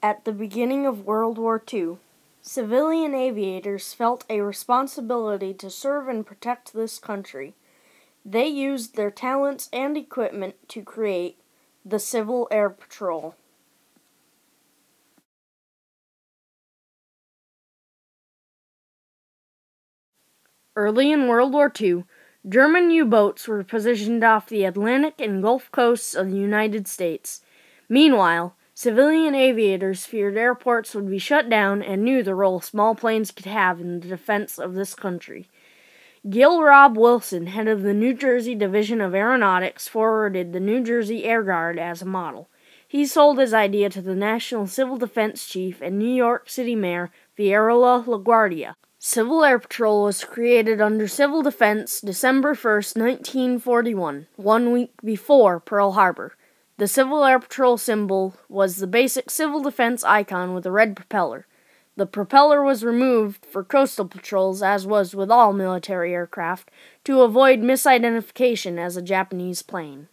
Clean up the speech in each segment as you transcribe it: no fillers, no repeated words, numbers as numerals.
At the beginning of World War II, civilian aviators felt a responsibility to serve and protect this country. They used their talents and equipment to create the Civil Air Patrol. Early in World War II, German U-boats were positioned off the Atlantic and Gulf coasts of the United States. Meanwhile, civilian aviators feared airports would be shut down and knew the role small planes could have in the defense of this country. Gil Rob Wilson, head of the New Jersey Division of Aeronautics, forwarded the New Jersey Air Guard as a model. He sold his idea to the National Civil Defense Chief and New York City Mayor Vieira LaGuardia. Civil Air Patrol was created under Civil Defense December 1, 1941, 1 week before Pearl Harbor. The Civil Air Patrol symbol was the basic civil defense icon with a red propeller. The propeller was removed for coastal patrols, as was with all military aircraft, to avoid misidentification as a Japanese plane.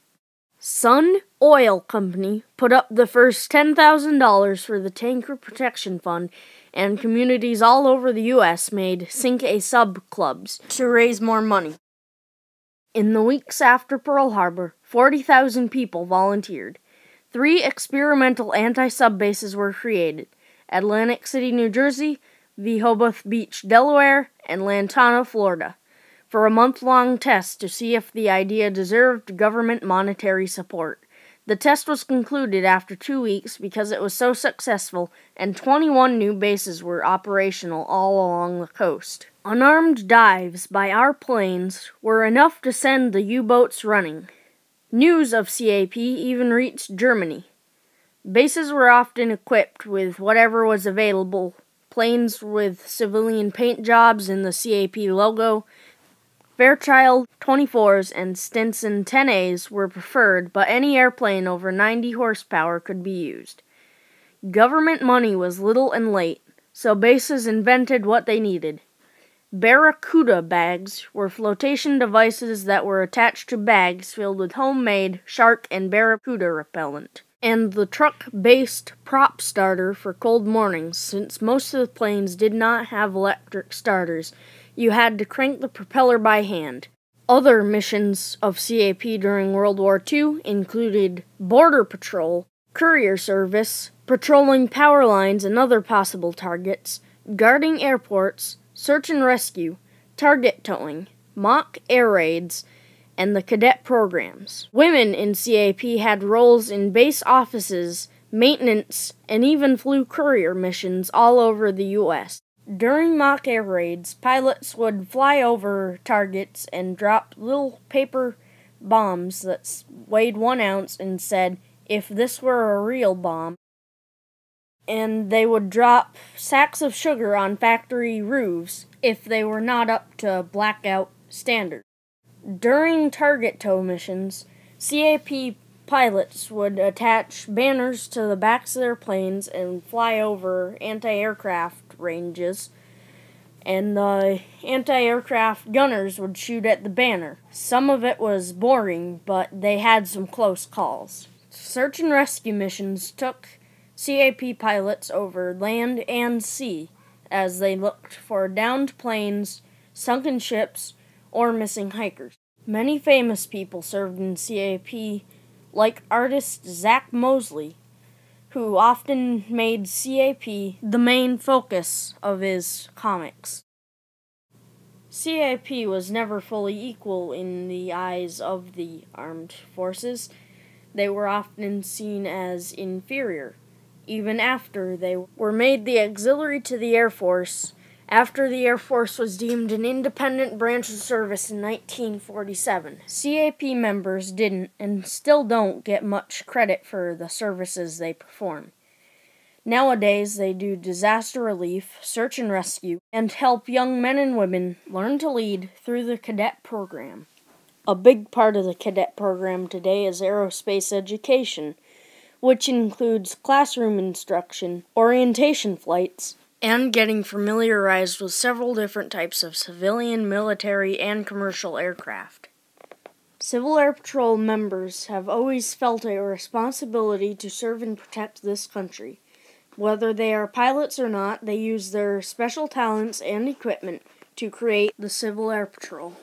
Sun Oil Company put up the first $10,000 for the Tanker Protection Fund, and communities all over the U.S. made Sink a Sub clubs to raise more money. In the weeks after Pearl Harbor, 40,000 people volunteered. 3 experimental anti-sub bases were created: Atlantic City, New Jersey, Rehoboth Beach, Delaware, and Lantana, Florida, for a month-long test to see if the idea deserved government monetary support. The test was concluded after 2 weeks because it was so successful, and 21 new bases were operational all along the coast. Unarmed dives by our planes were enough to send the U-boats running. News of CAP even reached Germany. Bases were often equipped with whatever was available: planes with civilian paint jobs and the CAP logo. Fairchild 24s and Stinson 10As were preferred, but any airplane over 90 horsepower could be used. Government money was little and late, so bases invented what they needed. Barracuda bags were flotation devices that were attached to bags filled with homemade shark and barracuda repellent, and the truck-based prop starter for cold mornings. Since most of the planes did not have electric starters, you had to crank the propeller by hand. Other missions of CAP during World War II included border patrol, courier service, patrolling power lines and other possible targets, guarding airports, search and rescue, target towing, mock air raids, and the cadet programs. Women in CAP had roles in base offices, maintenance, and even flew courier missions all over the U.S. During mock air raids, pilots would fly over targets and drop little paper bombs that weighed 1 ounce and said, "If this were a real bomb." And they would drop sacks of sugar on factory roofs if they were not up to blackout standards. During target tow missions, CAP pilots would attach banners to the backs of their planes and fly over anti-aircraft ranges, and the anti-aircraft gunners would shoot at the banner. Some of it was boring, but they had some close calls. Search and rescue missions took CAP pilots over land and sea as they looked for downed planes, sunken ships, or missing hikers. Many famous people served in CAP, like artist Zach Mosley, who often made CAP the main focus of his comics. CAP was never fully equal in the eyes of the armed forces. They were often seen as inferior, even after they were made the auxiliary to the Air Force, after the Air Force was deemed an independent branch of service in 1947. CAP members didn't, and still don't, get much credit for the services they perform. Nowadays, they do disaster relief, search and rescue, and help young men and women learn to lead through the cadet program. A big part of the cadet program today is aerospace education, which includes classroom instruction, orientation flights, and getting familiarized with several different types of civilian, military, and commercial aircraft. Civil Air Patrol members have always felt a responsibility to serve and protect this country. Whether they are pilots or not, they use their special talents and equipment to create the Civil Air Patrol.